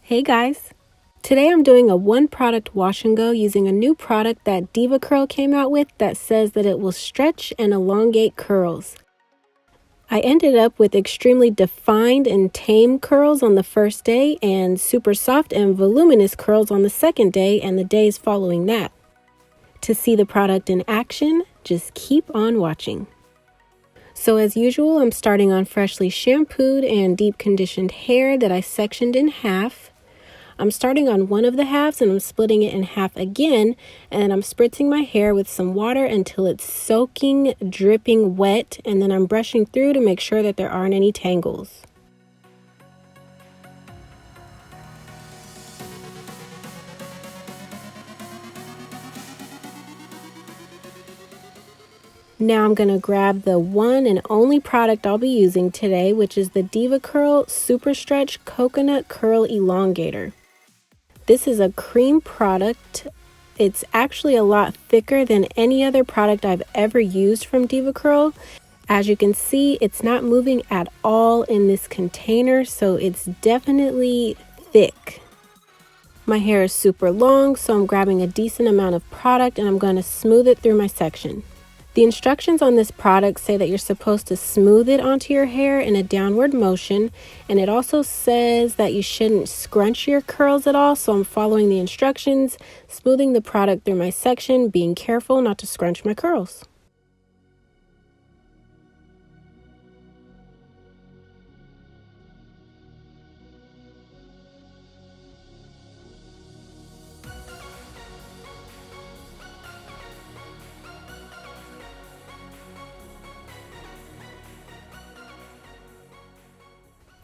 Hey guys! Today I'm doing a one product wash and go using a new product that DevaCurl came out with that says that it will stretch and elongate curls. I ended up with extremely defined and tame curls on the first day and super soft and voluminous curls on the second day and the days following that. To see the product in action, just keep on watching. So as usual, I'm starting on freshly shampooed and deep conditioned hair that I sectioned in half. I'm starting on one of the halves and I'm splitting it in half again, and I'm spritzing my hair with some water until it's soaking, dripping wet, and then I'm brushing through to make sure that there aren't any tangles. Now I'm going to grab the one and only product I'll be using today, which is the DevaCurl Super Stretch Coconut Curl Elongator. This is a cream product. It's actually a lot thicker than any other product I've ever used from DevaCurl. As you can see, it's not moving at all in this container, so it's definitely thick. My hair is super long, so I'm grabbing a decent amount of product and I'm going to smooth it through my section. The instructions on this product say that you're supposed to smooth it onto your hair in a downward motion, and it also says that you shouldn't scrunch your curls at all, so I'm following the instructions, smoothing the product through my section, being careful not to scrunch my curls.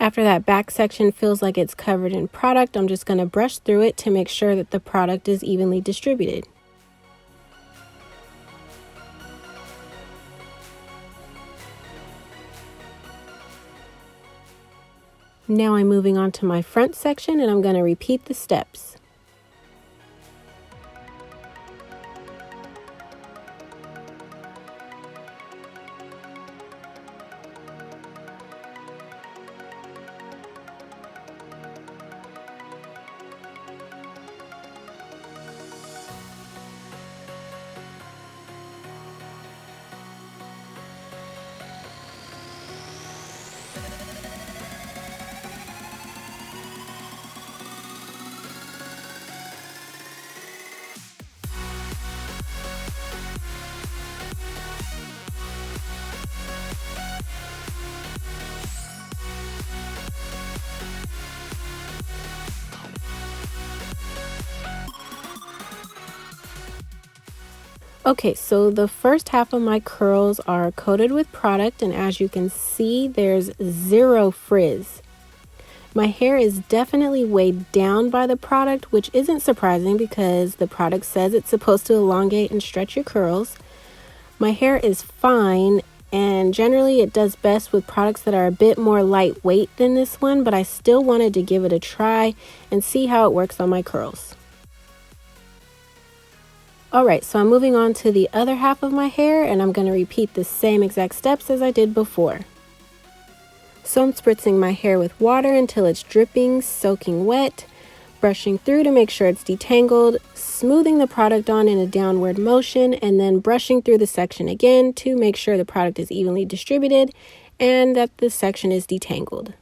After that back section feels like it's covered in product, I'm just going to brush through it to make sure that the product is evenly distributed. Now I'm moving on to my front section and I'm going to repeat the steps. Okay, so the first half of my curls are coated with product, and as you can see, there's zero frizz. My hair is definitely weighed down by the product, which isn't surprising because the product says it's supposed to elongate and stretch your curls. My hair is fine, and generally it does best with products that are a bit more lightweight than this one, but I still wanted to give it a try and see how it works on my curls. Alright, so I'm moving on to the other half of my hair, and I'm going to repeat the same exact steps as I did before. So I'm spritzing my hair with water until it's dripping, soaking wet, brushing through to make sure it's detangled, smoothing the product on in a downward motion, and then brushing through the section again to make sure the product is evenly distributed and that the section is detangled.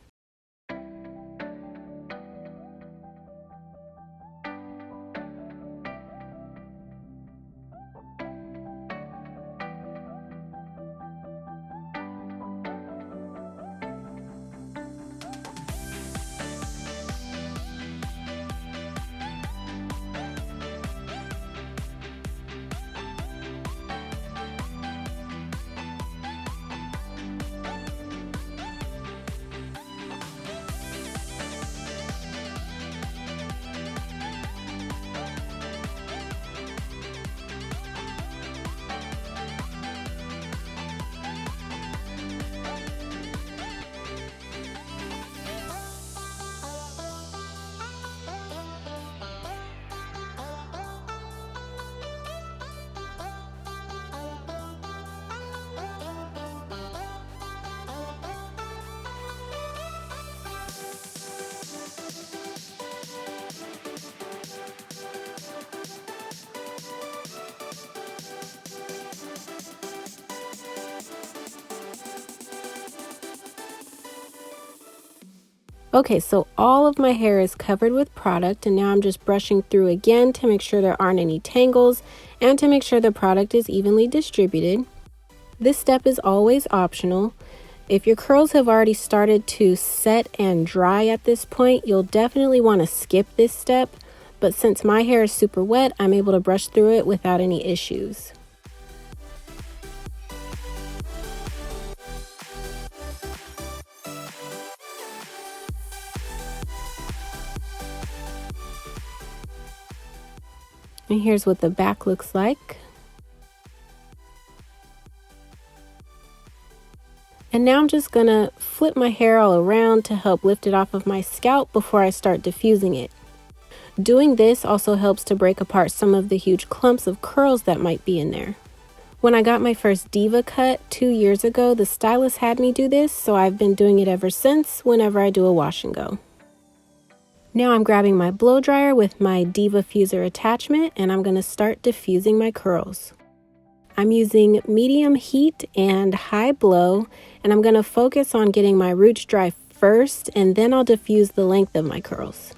Okay, so all of my hair is covered with product, and now I'm just brushing through again to make sure there aren't any tangles and to make sure the product is evenly distributed. This step is always optional. If your curls have already started to set and dry at this point, you'll definitely want to skip this step, but since my hair is super wet, I'm able to brush through it without any issues. And here's what the back looks like. And now I'm just gonna flip my hair all around to help lift it off of my scalp before I start diffusing it. Doing this also helps to break apart some of the huge clumps of curls that might be in there. When I got my first Diva cut 2 years ago, the stylist had me do this, so I've been doing it ever since whenever I do a wash and go. Now I'm grabbing my blow dryer with my DevaFuser attachment, and I'm gonna start diffusing my curls. I'm using medium heat and high blow, and I'm gonna focus on getting my roots dry first, and then I'll diffuse the length of my curls.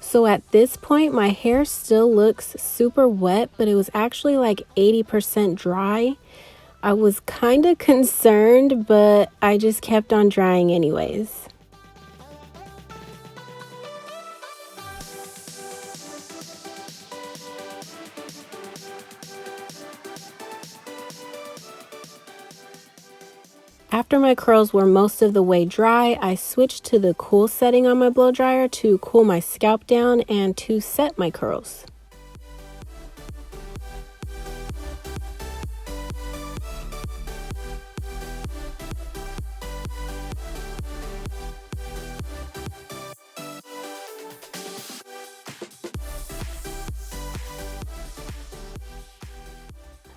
So at this point, my hair still looks super wet, but it was actually like 80% dry. I was kind of concerned, but I just kept on drying anyways. After my curls were most of the way dry, I switched to the cool setting on my blow dryer to cool my scalp down and to set my curls.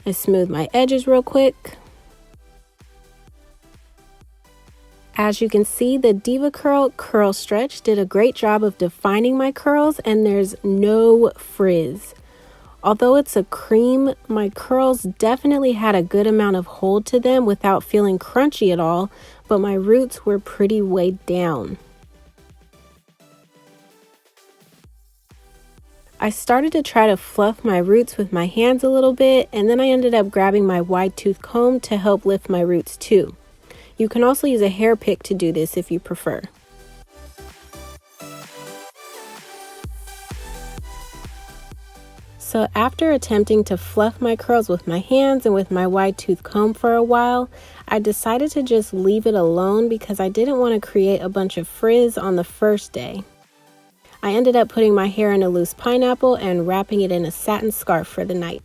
I smooth my edges real quick. As you can see, the DevaCurl Curl Stretch did a great job of defining my curls, and there's no frizz. Although it's a cream, my curls definitely had a good amount of hold to them without feeling crunchy at all, but my roots were pretty weighed down. I started to try to fluff my roots with my hands a little bit, and then I ended up grabbing my wide tooth comb to help lift my roots too. You can also use a hair pick to do this if you prefer. So after attempting to fluff my curls with my hands and with my wide tooth comb for a while, I decided to just leave it alone because I didn't want to create a bunch of frizz on the first day. I ended up putting my hair in a loose pineapple and wrapping it in a satin scarf for the night.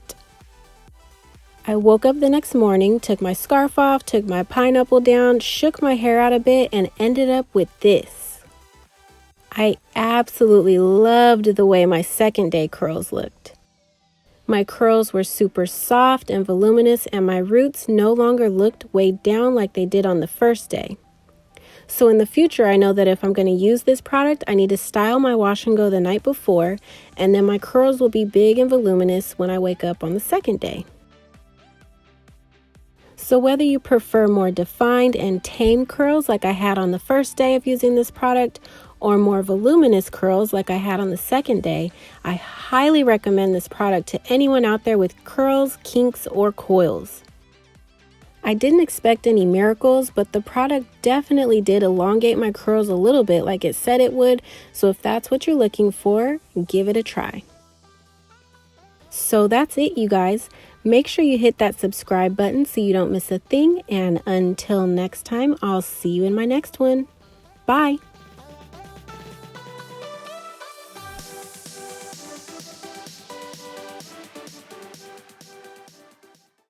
I woke up the next morning, took my scarf off, took my pineapple down, shook my hair out a bit, and ended up with this. I absolutely loved the way my second day curls looked. My curls were super soft and voluminous, and my roots no longer looked weighed down like they did on the first day. So in the future, I know that if I'm going to use this product, I need to style my wash and go the night before, and then my curls will be big and voluminous when I wake up on the second day. So whether you prefer more defined and tame curls like I had on the first day of using this product, or more voluminous curls like I had on the second day, I highly recommend this product to anyone out there with curls, kinks, or coils. I didn't expect any miracles, but the product definitely did elongate my curls a little bit like it said it would, so if that's what you're looking for, give it a try. So that's it, you guys. Make sure you hit that subscribe button so you don't miss a thing, and until next time, I'll see you in my next one. Bye!